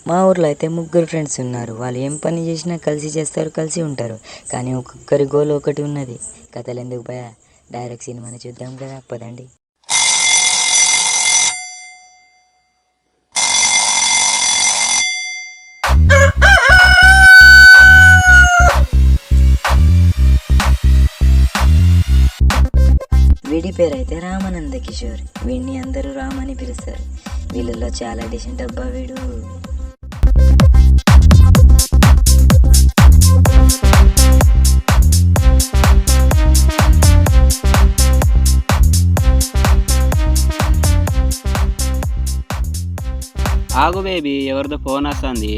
మా ఊర్లో అయితే ముగ్గురు ఫ్రెండ్స్ ఉన్నారు. వాళ్ళు ఏం పని చేసినా కలిసి చేస్తారు, కలిసి ఉంటారు. కానీ ఒక్కొక్కరి గోల్ ఒకటి ఉన్నది. కథలు ఎందుకు భయ, డైరెక్ట్ సినిమాని చూద్దాం కదా, పదండి. వీడి పేరు అయితే రామానంద కిషోర్. వీడిని అందరూ రామ్ అని పిలుస్తారు. వీళ్ళలో చాలా డీసెంట్ అబ్బా వీడు. ఆగు బేబీ, ఎవరిదో ఫోన్ వస్తుంది.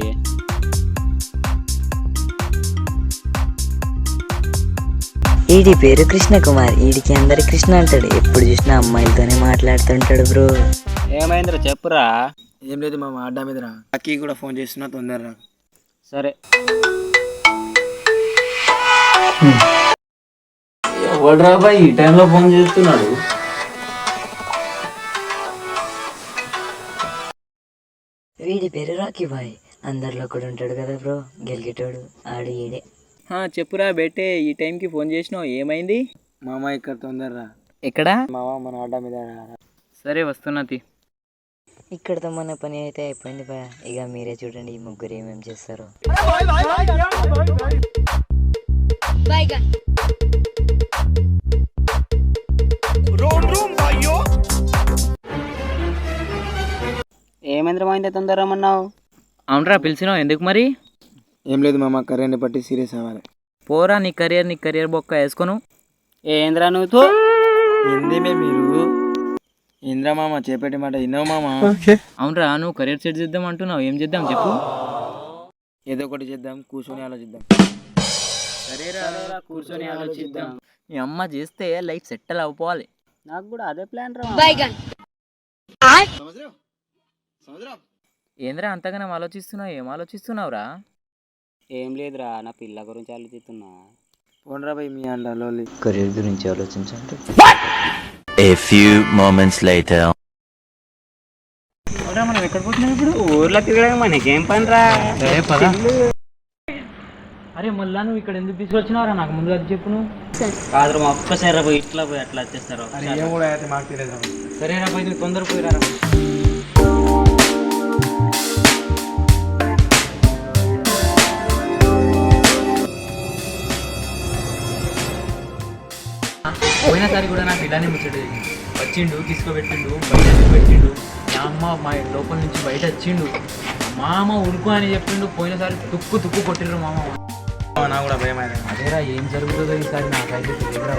ఈడి పేరు కృష్ణ కుమార్. ఈడికి అందరి కృష్ణ అంటాడు. ఎప్పుడు చూసినా అమ్మాయిలతోనే మాట్లాడుతుంటాడు బ్రో. ఏమైందిరా చెప్పురా. ఏం లేదు మామ, అడ్డా మీదరా. అక్కి కూడా ఫోన్ చేస్తున్నా, తొందరరా. సరే. ఎవడ్రా బాయ్ ఈ టైంలో ఫోన్ చేస్తున్నాడు? వీడి పేరు రాకీ బాయ్. అందరిలో కూడా ఉంటాడు కదా బ్రో, గెలిగేటోడు ఆడు ఈడే. చెప్పురా బెట్టే, ఈ టైంకి ఫోన్ చేసినావు, ఏమైంది? మామ ఇక్కడ తొందరరా. ఎక్కడా? మామ మన అడ్డా మీద. సరే వస్తున్నది. ఇక్కడతో మన పని అయితే అయిపోయింది భయ. ఇక మీరే చూడండి ఈ ముగ్గురు ఏమేం చేస్తారో. ఏమైందిరా మా ఇంత తొందర రమ్మన్నావు? అవునరా పిలిచినావు, ఎందుకు మరి? ఏం లేదు మామ, కరెంట్ బట్టి సీరియస్ అవ్వాలి. పోరా, నీ కెరియర్ బొక్క వేసుకోను. ఏంద్రా నువ్వు? ఏందేమే మీరు? ఏంద్రా మామ, చేపట్టి మాట విన్నావు మామ. అవునరా, నువ్వు కెరియర్ సెట్ చేద్దాం అంటున్నావు. ఏం చేద్దాం చెప్పు. ఏదో ఒకటి చేద్దాం, కూర్చొని ఆలోచిద్దాం. సరేరా, కూర్చొని ఆలోచిద్దాం. మీ అమ్మ చేస్తే లైఫ్ సెటిల్ అయిపోవాలి. నాకు కూడా అదే ప్లాన్ రా. ఏంద్రా అంతగానం ఆలోచిస్తున్నావు? ఏం ఆలోచిస్తున్నావురా? ఏం లేదురా, నా పిల్ల గురించి ఆలోచిస్తున్నా. పోన్రా భయ్, మీ అండలోలి కెరీర్ గురించి ఆలోచించండి. A few moments later. మనం ఎక్కడ పోతున్నాం ఇప్పుడు? ఊర్లో తిరగడం మనకేం పని రా. అరే మళ్ళా నువ్వు ఇక్కడ ఎందుకు తీసుకొచ్చినావురా? నాకు ముందు అది చెప్పు. నువ్వు కాదు మా ఒక్కసారి పోయి ఇట్లా పోయి అట్లా వచ్చేస్తారు. సరేరా పోయి, నువ్వు తొందర పోయి రా. పోయినసారి కూడా నాకు ఇలానే ముచ్చట వచ్చిండు, తీసుకోబెట్టిండు, బయట పెట్టిండు. మా అమ్మ మా లోపల నుంచి బయట వచ్చిండు. మామ ఉడుకు అని చెప్పిండు. పోయినసారి తుక్కు కొట్టిండ్రు మామ. నా కూడా భయం అయితే. అదేరా, ఏం జరుగుతుందో ఈసారి నాకైతే తెలియదురా.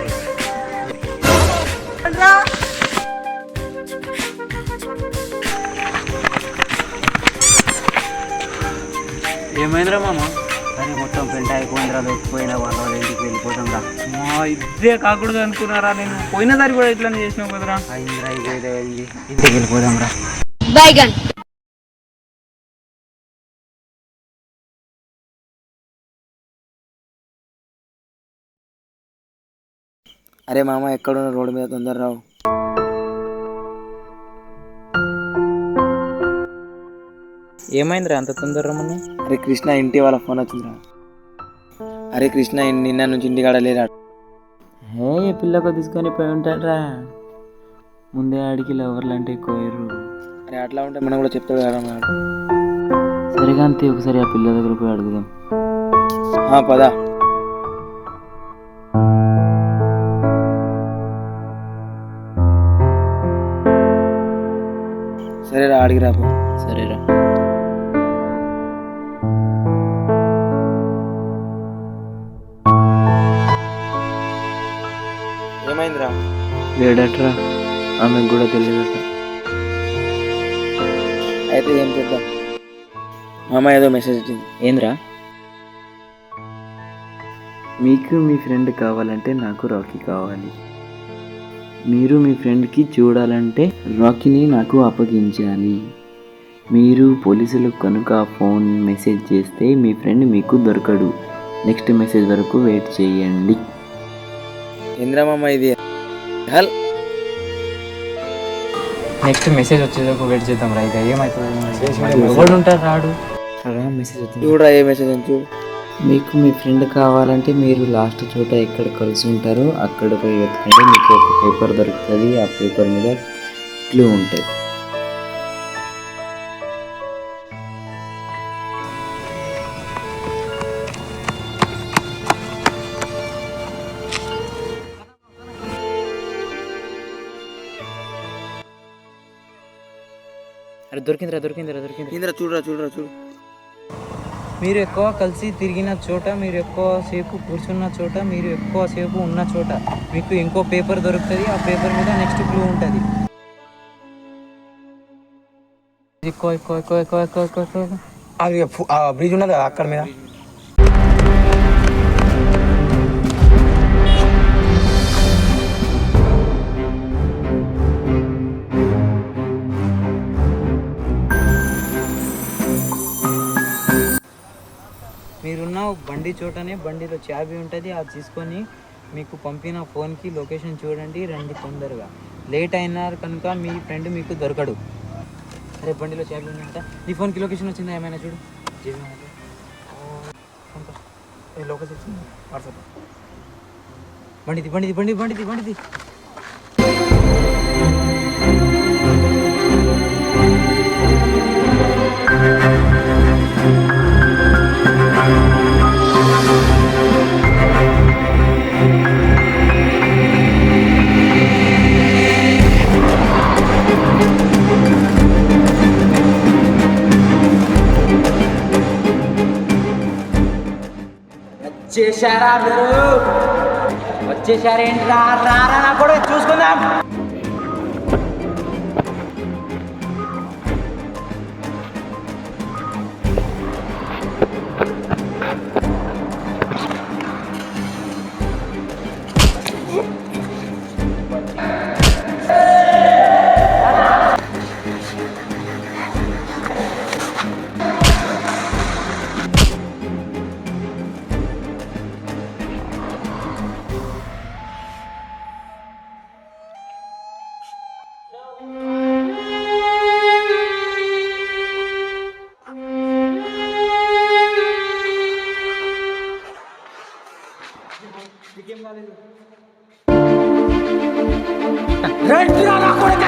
ఏమైందిరా మామ? అరే మొత్తం పెంట అయిపోయిందిరా, లేకపోయినా వాళ్ళ ఇంటికి వెళ్ళిపోతాం రా. ఇదే కాకూడదు అనుకున్నారా నేను? పోయినసారి కూడా ఇట్లానే చేసినావు కదరా. అయిందిరా, ఇదే అయింది. ఇంటికి వెళ్ళిపోదాం రా. అరే మామ, ఎక్కడున్న రోడ్డు మీద, తొందర రావు. ఏమైందిరా అంత తొందర రమ్మని? అరే కృష్ణ ఇంటి వాళ్ళ ఫోన్ వచ్చిందిరా. అరే కృష్ణ నిన్న నుంచి ఇంటికాడ లేరా. ఏ పిల్లకు తీసుకొని పోయి ఉంటాడ్రా. ముందే ఆడికి లవర్లు అంటే కోయరు. అరే అట్లా ఉంటే మనం కూడా చెప్తాడు కదా మన. సరిగా అంతే, ఒకసారి ఆ పిల్ల దగ్గర పోయి అడుగుదాం. పదా. సరేరా, అడిగి రాపో. సరేరా. ఏమైందిరా? లేడట్రా, ఆమెకు కూడా తెలియదట. అయితే ఏం చేద్దాం? మామ ఏదో మెసేజ్ వచ్చింది. ఏంద్రా? మీకు మీ ఫ్రెండ్ కావాలంటే నాకు రాకీ కావాలి. మీరు మీ ఫ్రెండ్కి చూడాలంటే రాకీని నాకు అప్పగించాలి. మీరు పోలీసులకు కనుక ఫోన్ మెసేజ్ చేస్తే మీ ఫ్రెండ్ మీకు దొరకడు. నెక్స్ట్ మెసేజ్ వరకు వెయిట్ చేయండి. ఏంద్రా మామ ఇది? హల్ నెక్స్ట్ మెసేజ్ వచ్చేదాకా వెయిట్ చేద్దాం రా. ఇక ఏమవుతుంది ఎవడు ఉంటారు రాడు. మెసేజ్ వచ్చింది. చూడరా ఏ మెసేజ్ అని చూడు. మీకు మీ ఫ్రెండ్ కావాలంటే మీరు లాస్ట్ చోట ఎక్కడ కలిసి ఉంటారో అక్కడ పోయి వెతకండి. మీకు ఒక పేపర్ దొరుకుతుంది. ఆ పేపర్ మీద క్లూ ఉంటుంది. అరే దొరికిందిరా దొరికిందిరా దొరికింది. ఇంద్ర చూడరా చూడరా చూడు. మీరు ఎక్కువ కలిసి తిరిగిన చోట, మీరు ఎక్కువ సేపు కూర్చున్న చోట, మీరు ఎక్కువ సేపు ఉన్న చోట మీకు ఇంకో పేపర్ దొరుకుతుంది. ఆ పేపర్ మీద నెక్స్ట్ క్లూ ఉంటుంది. ఎక్కువ ఎక్కువ ఎక్కువ ఎక్కువ ఎక్కువ ఎక్కువ ఎక్కువ అది బ్రిడ్జ్ ఉన్నది కదా అక్కడ మీద. మీరున్న బండి చోటనే బండిలో చాబీ ఉంటుంది. అది తీసుకొని మీకు పంపిన ఫోన్కి లొకేషన్ చూడండి, రండి తొందరగా. లేట్ అయినారు కనుక మీ ఫ్రెండ్ మీకు దొరకడు. అరే బండిలో చాబీ ఉందంట. నీ ఫోన్కి లొకేషన్ వచ్చిందా ఏమైనా చూడు. లొకేషన్ వచ్చింది వాట్సాప్. బండిది బండిది బండి బండిది బండిది. వచ్చేసారా మీరు? వచ్చేసారేంటి? రారా నా కూడా చూసుకుందాం. రండి నా కొడుకు.